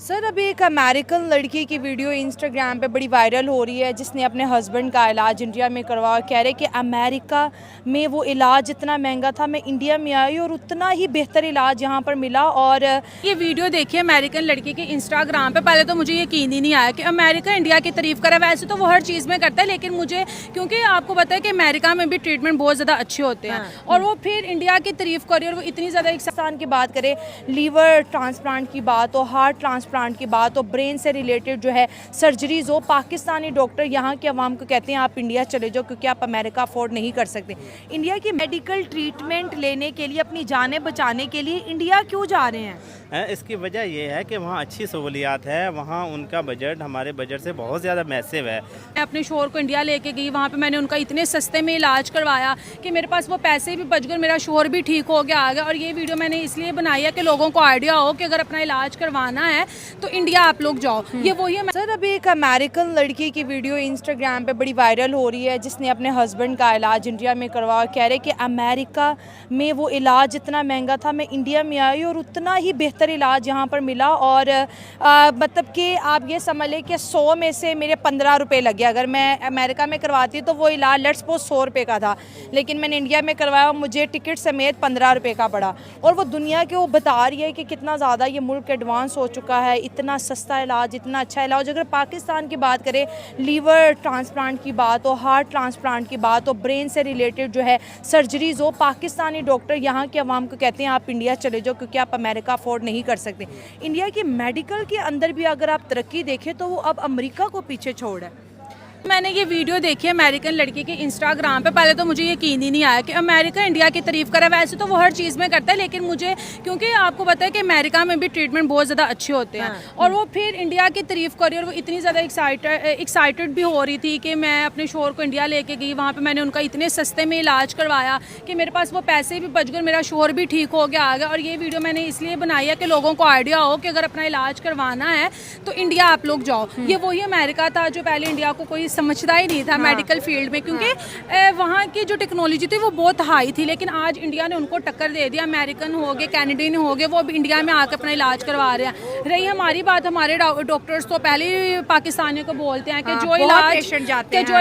Sir अभी एक American लड़की की वीडियो इंस्टाग्राम पे बड़ी वायरल हो रही है जिसने अपने हस्बैंड का इलाज इंडिया में करवाया। कह रहे कि अमेरिका में वो इलाज इतना महंगा था, मैं इंडिया में आई और उतना ही बेहतर इलाज यहाँ पर मिला। और ये वीडियो देखिए अमेरिकन लड़की के इंस्टाग्राम पे। पहले तो मुझे यकीन ही नहीं आया कि अमेरिका इंडिया की तारीफ करे। वैसे तो वो हर चीज़ में करता है, लेकिन मुझे क्योंकि आपको पता है कि अमेरिका में भी ट्रीटमेंट बहुत ज़्यादा अच्छे होते हैं और वो फिर इंडिया की तारीफ करे और वो इतनी ज़्यादा पाकिस्तान की बात करें, लीवर ट्रांसप्लांट की बात हो, हार्ट ट्रांसप्लांट की बात हो, ब्रेन से रिलेटेड जो है सर्जरीज हो, पाकिस्तानी डॉक्टर यहाँ के अवाम को कहते हैं आप इंडिया चले जाओ क्योंकि आप अमेरिका अफोर्ड नहीं कर सकते। इंडिया की मेडिकल ट्रीटमेंट लेने के लिए, अपनी जानें बचाने के लिए इंडिया क्यों जा रहे हैं? इसकी वजह यह है कि वहाँ अच्छी सहूलियात है, वहाँ उनका बजट हमारे बजट से बहुत ज़्यादा मैसिव है। मैं अपने शोहर को इंडिया लेके गई, वहाँ पे मैंने उनका इतने सस्ते में इलाज करवाया कि मेरे पास वो पैसे भी बच गए, मेरा शोहर भी ठीक हो गया आ गया। और ये वीडियो मैंने इसलिए बनाई है कि लोगों को आइडिया हो कि अगर अपना इलाज करवाना है तो इंडिया आप लोग जाओ। ये वही है। सर अभी एक अमेरिकन लड़की की वीडियो इंस्टाग्राम पे बड़ी वायरल हो रही है जिसने अपने हस्बैंड का इलाज इंडिया में करवाया। कह रहे कि अमेरिका में वो इलाज इतना महंगा था, मैं इंडिया में आई और उतना ही बेहतर इलाज यहाँ पर मिला। और मतलब कि आप ये समझ लें कि 100 में से मेरे 15 रुपये लगे। अगर मैं अमेरिका में करवाती तो वो इलाज लेट्स सपोज 100 रुपये का था, लेकिन मैंने इंडिया में करवाया, मुझे टिकट समेत 15 रुपये का पड़ा। और वो दुनिया के वो बता रही है कि कितना ज़्यादा ये मुल्क एडवांस हो चुका है, इतना सस्ता इलाज, इतना अच्छा इलाज। अगर पाकिस्तान की बात करें, लीवर ट्रांसप्लांट की बात हो, हार्ट ट्रांसप्लांट की बात हो, ब्रेन से रिलेटेड जो है सर्जरीज हो, पाकिस्तानी डॉक्टर यहाँ के अवाम को कहते हैं आप इंडिया चले जाओ क्योंकि आप अमेरिका अफोर्ड नहीं कर सकते। इंडिया की मेडिकल के अंदर भी अगर आप तरक्की देखें तो वो अब अमेरिका को पीछे छोड़ है। मैंने ये वीडियो देखी अमेरिकन लड़की के इंस्टाग्राम पे। पहले तो मुझे यकीन ही नहीं आया कि अमेरिका इंडिया की तारीफ करे। वैसे तो वो हर चीज़ में करता है, लेकिन मुझे क्योंकि आपको पता है कि अमेरिका में भी ट्रीटमेंट बहुत ज़्यादा अच्छे होते हैं और वो फिर इंडिया की तारीफ करे और वो इतनी ज़्यादा एक्साइटेड भी हो रही थी कि मैं अपने शोहर को इंडिया लेके गई, वहाँ पर मैंने उनका इतने सस्ते में इलाज करवाया कि मेरे पास वो पैसे भी बच गए, मेरा शोहर भी ठीक हो गया आ गया। और ये वीडियो मैंने इसलिए बनाई है कि लोगों को आइडिया हो कि अगर अपना इलाज करवाना है तो इंडिया आप लोग जाओ। ये वही अमेरिका था जो पहले इंडिया को कोई समझता ही नहीं था मेडिकल फील्ड में, क्योंकि वहाँ की जो टेक्नोलॉजी थी वो बहुत हाई थी। लेकिन आज इंडिया ने उनको टक्कर दे दिया। अमेरिकन हो गए, कैनेडियन हो गए, वो अब इंडिया में आकर अपना इलाज करवा रहे हैं। रही हमारी बात, हमारे डॉक्टर्स तो पहले ही पाकिस्तानियों को बोलते हैं कि जो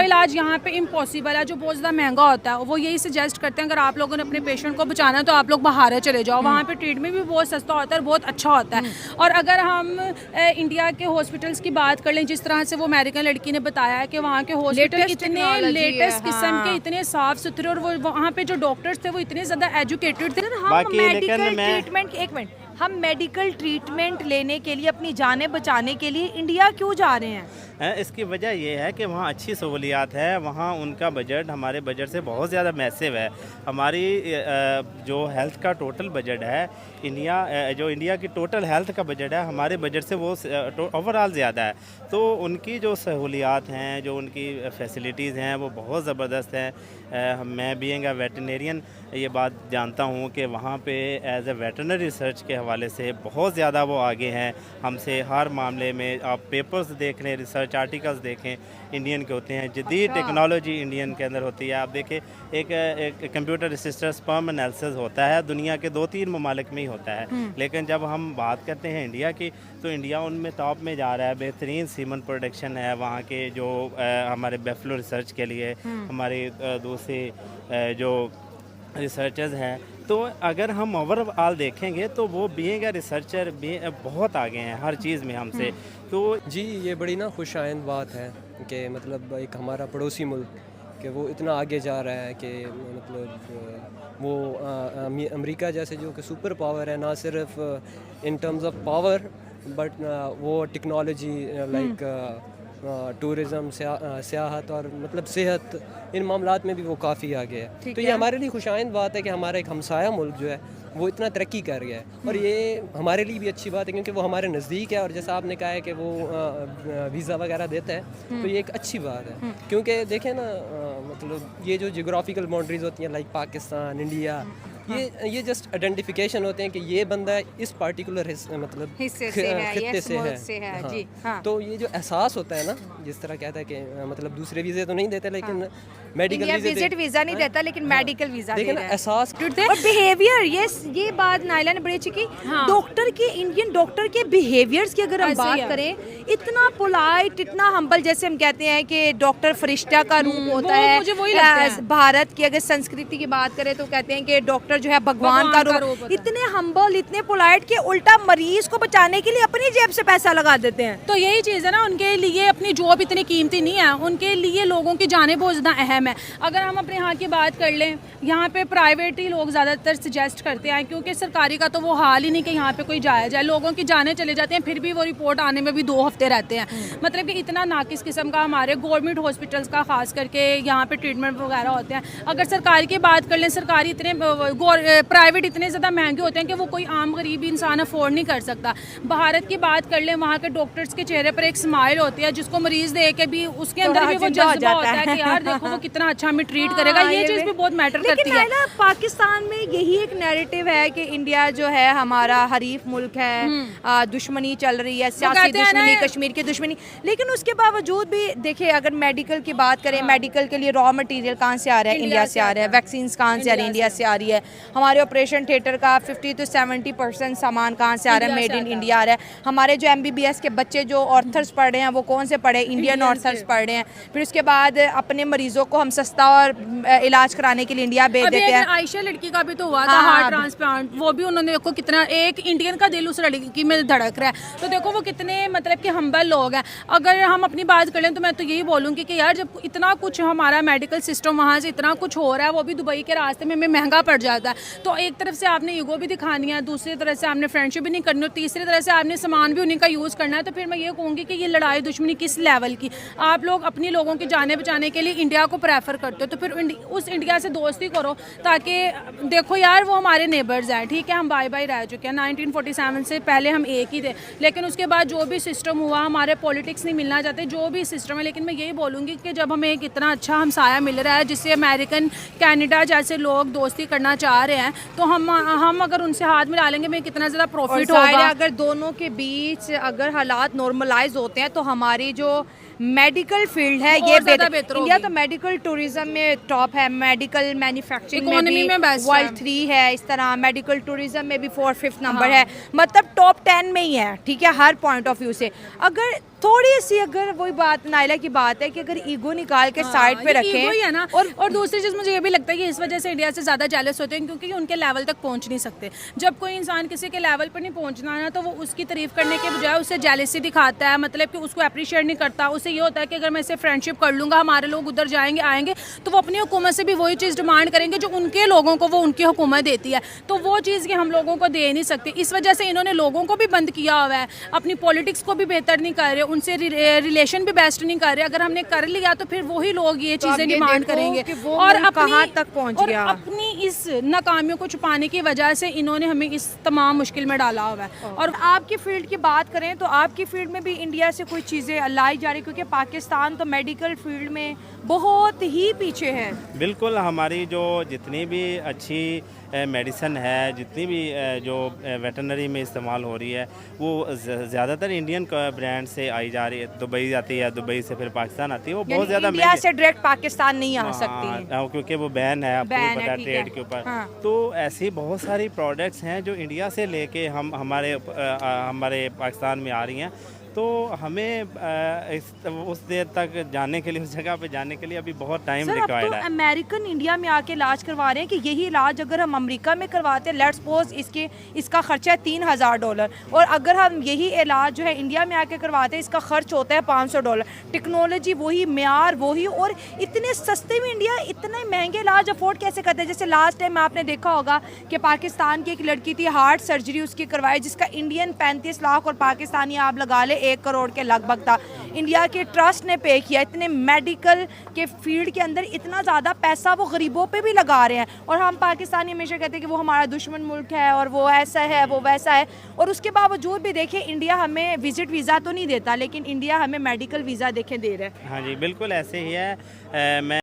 इलाज यहाँ पे इम्पॉसिबल है, जो बहुत ज़्यादा महंगा होता है, वो यही सजेस्ट करते हैं अगर आप लोगों ने अपने पेशेंट को बचाना है तो आप लोग बाहर चले जाओ, वहाँ पे ट्रीटमेंट भी बहुत सस्ता होता है और बहुत अच्छा होता है। और अगर हम इंडिया के हॉस्पिटल्स की बात कर लें, जिस तरह से वो अमेरिकन लड़की ने बताया है कि वहाँ के हॉस्पिटल इतने लेटेस्ट किस्म के, इतने साफ सुथरे, और वो वहाँ पे जो डॉक्टर्स थे वो इतने ज्यादा एजुकेटेड थे। हम मेडिकल ट्रीटमेंट, एक मिनट, हम मेडिकल ट्रीटमेंट लेने के लिए, अपनी जानें बचाने के लिए इंडिया क्यों जा रहे हैं? इसकी वजह यह है कि वहाँ अच्छी सहूलियात है, वहाँ उनका बजट हमारे बजट से बहुत ज़्यादा मैसिव है। हमारी जो हेल्थ का टोटल बजट है, इंडिया की टोटल हेल्थ का बजट है, हमारे बजट से वो ओवरऑल ज़्यादा है। तो उनकी जो सहूलियात हैं, जो उनकी फैसिलिटीज़ हैं, वो बहुत ज़बरदस्त हैं। मैं बीइंग अ वेटरनेरियन ये बात जानता हूँ कि वहाँ पे एज ए वेटरनरी रिसर्च के हवाले से बहुत ज़्यादा वो आगे हैं हमसे हर मामले में। आप पेपर्स देख लें, रिसर्च आर्टिकल्स देखें, इंडियन के होते हैं, जदीद टेक्नोलॉजी इंडियन के अंदर होती है। आप देखें एक कंप्यूटर असिस्टेड स्पर्म एनालिसिस होता है, दुनिया के 2-3 ममालिक में ही होता है। लेकिन जब हम बात करते हैं इंडिया की, तो इंडिया उनमें टॉप में जा रहा है। बेहतरीन सीमन प्रोडक्शन है वहाँ के, जो हमारे बेफलो रिसर्च के लिए हमारे दूसरे जो रिसर्चर्स हैं। तो अगर हम ओवरऑल देखेंगे तो वो बीइंग अ रिसर्चर बहुत आगे हैं हर चीज़ में हमसे। तो जी ये बड़ी ना खुशाइंद बात है कि मतलब एक हमारा पड़ोसी मुल्क कि वो इतना आगे जा रहा है कि मतलब वो अमेरिका जैसे जो कि सुपर पावर है, ना सिर्फ in terms of power but वो टेक्नोलॉजी लाइक टूरिज़म, सियाहत और मतलब सेहत, इन मामलात में भी वो काफ़ी आगे है। तो ये हमारे लिए खुशाइंद बात है कि हमारा एक हमसाया मुल्क जो है वो इतना तरक्की कर गया है। और ये हमारे लिए भी अच्छी बात है क्योंकि वो हमारे नज़दीक है, और जैसा आपने कहा है कि वो वीज़ा वगैरह देता है, तो ये एक अच्छी बात है। क्योंकि देखें ना मतलब ये जो जियोग्राफिकल बाउंड्रीज़ होती हैं लाइक पाकिस्तान, इंडिया, ये जस्ट आइडेंटिफिकेशन होते हैं कि ये बंदा इस पार्टिकुलर मतलब हिस्से से है, खित्ते yes, मुल्क से है, जी, हाँ। तो ये जो एहसास होता है ना, जिस तरह कहता है कि मतलब दूसरे वीज़े तो नहीं देते, लेकिन मेडिकल इंडिया विजिट वीजा नहीं देता लेकिन मेडिकल वीजा दे देखिए ना रहा है। एहसास। और बिहेवियर, ये बात नाइला ने बड़ी अच्छी की। डॉक्टर के, इंडियन डॉक्टर के बिहेवियर्स की अगर हम बात करें, इतना पोलाइट, इतना हम्बल, जैसे हम कहते हैं कि डॉक्टर फरिश्ता का रूप होता है। मुझे वही लगता है। भारत की अगर संस्कृति की बात करें तो कहते हैं कि डॉक्टर जो है भगवान का रूप। इतने हम्बल, इतने पोलाइट कि उल्टा मरीज को बचाने के लिए अपनी जेब से पैसा लगा देते हैं। तो यही चीज़ है ना, उनके लिए अपनी जॉब इतनी कीमती नहीं है, उनके लिए लोगों की जानें बहुत ज़्यादा अहम है। अगर हम अपने यहाँ की बात कर लें, यहाँ पे प्राइवेट ही लोग ज़्यादातर सजेस्ट करते हैं, क्योंकि सरकारी का तो वो हाल ही नहीं कि यहाँ पे कोई जाया जाए। लोगों की जानें चले जाते हैं, फिर भी वो रिपोर्ट आने में भी 2 हफ्ते रहते हैं। मतलब कि इतना नाकिस किस्म का हमारे गवर्नमेंट हॉस्पिटल्स का खास करके यहाँ पे ट्रीटमेंट वगैरह होते हैं। अगर सरकारी की बात कर लें, सरकारी इतने, प्राइवेट इतने ज़्यादा महंगे होते हैं कि वो कोई आम गरीब इंसान अफोर्ड नहीं कर सकता। भारत की बात कर लें, वहाँ के डॉक्टर्स के चेहरे पर एक स्माइल होती है, जिसको मरीज देख के भी उसके अंदर भी वो जज्बा होता है कि यार देखो वो कितना अच्छा हमें ट्रीट करेगा। ये चीज़ भी बहुत मैटर करती है। लेकिन पाकिस्तान में यही एक नैरेटिव है कि इंडिया जो है हमारा हरीफ मुल्क है, दुश्मनी चल रही है, सियासी दुश्मनी, कश्मीर की दुश्मनी। लेकिन उसके बावजूद भी देखिए, अगर मेडिकल की बात करें, मेडिकल के लिए रॉ मटेरियल कहाँ से आ रहा है? इंडिया से आ रहा है। वैक्सीन कहाँ से आ रही है? इंडिया से आ रही है। हमारे ऑपरेशन थिएटर का 50 to 70% सामान कहाँ से आ रहा है? मेड इन इंडिया आ रहा है। हमारे जो MBBS के बच्चे जो ऑर्थर्स पढ़ रहे हैं, वो कौन से पढ़े? इंडियन ऑर्थर्स पढ़ रहे हैं। फिर उसके बाद अपने मरीजों को हम सस्ता और इलाज कराने के लिए इंडिया भेज देते हैं। आयशा लड़की का भी तो हुआ था हार्ट ट्रांसप्लांट, वो भी उन्होंने देखो कितना, एक इंडियन का दिल उस लड़की में धड़क रहा है। तो देखो वो कितने मतलब कि हम्बल लोग हैं। अगर हम अपनी बात कर लें तो मैं तो यही बोलूँगी कि यार जब इतना कुछ हमारा मेडिकल सिस्टम वहाँ से इतना कुछ हो रहा है, वो भी दुबई के रास्ते में हमें महंगा पड़ जाता है। तो एक तरफ से आपने ईगो भी दिखानी है, दूसरी तरफ से आपने फ्रेंडशिप भी नहीं करनी, और तीसरी तरफ से आपने सामान भी उन्हीं का यूज़ करना है। तो फिर मैं ये कहूँगी कि ये लड़ाई दुश्मनी किस लेवल की, आप लोग अपनी लोगों की जाने बचाने के लिए इंडिया को प्रेफर करते हो, तो फिर उस इंडिया से दोस्ती करो, ताकि देखो यार वो हमारे नेबर्स हैं, ठीक है, हम बाय बाय रह चुके हैं। 1947 से पहले हम एक ही थे, लेकिन उसके बाद जो भी सिस्टम हुआ, हमारे पॉलिटिक्स नहीं मिलना चाहते, जो भी सिस्टम है। लेकिन मैं यही बोलूँगी कि जब हमें एक इतना अच्छा हमसाया मिल रहा है, जिससे अमेरिकन, कनाडा जैसे लोग दोस्ती करना चाह रहे हैं, तो हम अगर उनसे हाथ मिला लेंगे, में कितना ज़्यादा प्रॉफिट होगा। अगर दोनों के बीच अगर हालात नॉर्मलाइज होते हैं तो हमारी जो मेडिकल फील्ड है ये बेहतर। इंडिया तो मेडिकल टूरिज्म में टॉप है, मेडिकल मैन्युफैक्चरिंग में भी वर्ल्ड 3 है, इस तरह मेडिकल टूरिज्म में भी 4-5 नंबर है, मतलब टॉप 10 में ही है, ठीक है, हर पॉइंट ऑफ व्यू से। अगर थोड़ी सी, अगर वही बात नाइला की बात है कि अगर ईगो निकाल के साइड पे रखें, ईगो ही है ना। और दूसरी चीज़ मुझे ये भी लगता है कि इस वजह से इंडिया से ज़्यादा जेलस होते हैं, क्योंकि उनके लेवल तक पहुंच नहीं सकते। जब कोई इंसान किसी के लेवल पर नहीं पहुंचना है ना, तो वो उसकी तारीफ करने के बजाय उससे जेलसी दिखाता है, मतलब कि उसको अप्रिशिएट नहीं करता। उससे ये होता है कि अगर मैं इससे फ्रेंडशिप कर लूँगा, हमारे लोग उधर जाएंगे आएंगे, तो वो अपनी हुकूमत से भी वही चीज़ डिमांड करेंगे जो उनके लोगों को वो उनकी हुकूमत देती है। तो वो चीज़ कि हम लोगों को दे नहीं सकते, इस वजह से इन्होंने लोगों को भी बंद किया हुआ है, अपनी पॉलिटिक्स को भी बेहतर नहीं कर रहे, उनसे रिलेशन भी बेस्ट नहीं कर रहे। अगर हमने कर लिया तो फिर वही लोग ये चीजें डिमांड करेंगे, और कहाँ तक पहुंच गया। अपनी इस नाकामियों को छुपाने की वजह से इन्होंने हमें इस तमाम मुश्किल में डाला हुआ है। और आपकी फील्ड की बात करें तो आपकी फील्ड में भी इंडिया से कोई चीज़ें लाई जा रही, क्योंकि पाकिस्तान तो मेडिकल फील्ड में बहुत ही पीछे है। बिल्कुल, हमारी जो जितनी भी अच्छी मेडिसिन है, जितनी भी जो वेटरनरी में इस्तेमाल हो रही है, वो ज़्यादातर इंडियन ब्रांड से आई जा रही है। दुबई आती है, दुबई से फिर पाकिस्तान आती है, वो बहुत ज़्यादा इंडिया से डायरेक्ट पाकिस्तान नहीं आ सकती, क्योंकि वो बैन है, आपको पता है ट्रेड के ऊपर। हाँ। तो ऐसी बहुत सारी प्रोडक्ट्स हैं जो इंडिया से लेके हमारे पाकिस्तान में आ रही हैं। तो हमें उस देर तक जाने के लिए, उस जगह पे जाने के लिए अभी बहुत टाइम रिक्वायर्ड है। अमेरिकन इंडिया में आके इलाज करवा रहे हैं कि यही इलाज अगर हम अमेरिका में करवाते हैं, लेट्स सपोज इसका खर्चा है $3000, और अगर हम यही इलाज जो है इंडिया में आके करवाते हैं, इसका खर्च होता है $500। टेक्नोलॉजी वही, म्यार वही, और इतने सस्ते में इंडिया इतने महंगे इलाज अफोर्ड कैसे करते हैं। जैसे लास्ट टाइम आपने देखा होगा कि पाकिस्तान की एक लड़की थी, हार्ट सर्जरी उसकी करवाई, जिसका इंडियन 35 लाख और पाकिस्तानी आप लगा ले 1 करोड़ के लगभग था। इंडिया के ट्रस्ट ने पे किया। इतने मेडिकल के फील्ड के अंदर इतना ज़्यादा पैसा वो गरीबों पे भी लगा रहे हैं, और हम पाकिस्तानी हमेशा कहते हैं कि वो हमारा दुश्मन मुल्क है और वो ऐसा है वो वैसा है, और उसके बावजूद भी देखिए इंडिया हमें विजिट वीज़ा तो नहीं देता, लेकिन इंडिया हमें मेडिकल वीज़ा देखे दे रहा है। हाँ जी, बिल्कुल ऐसे ही है। मैं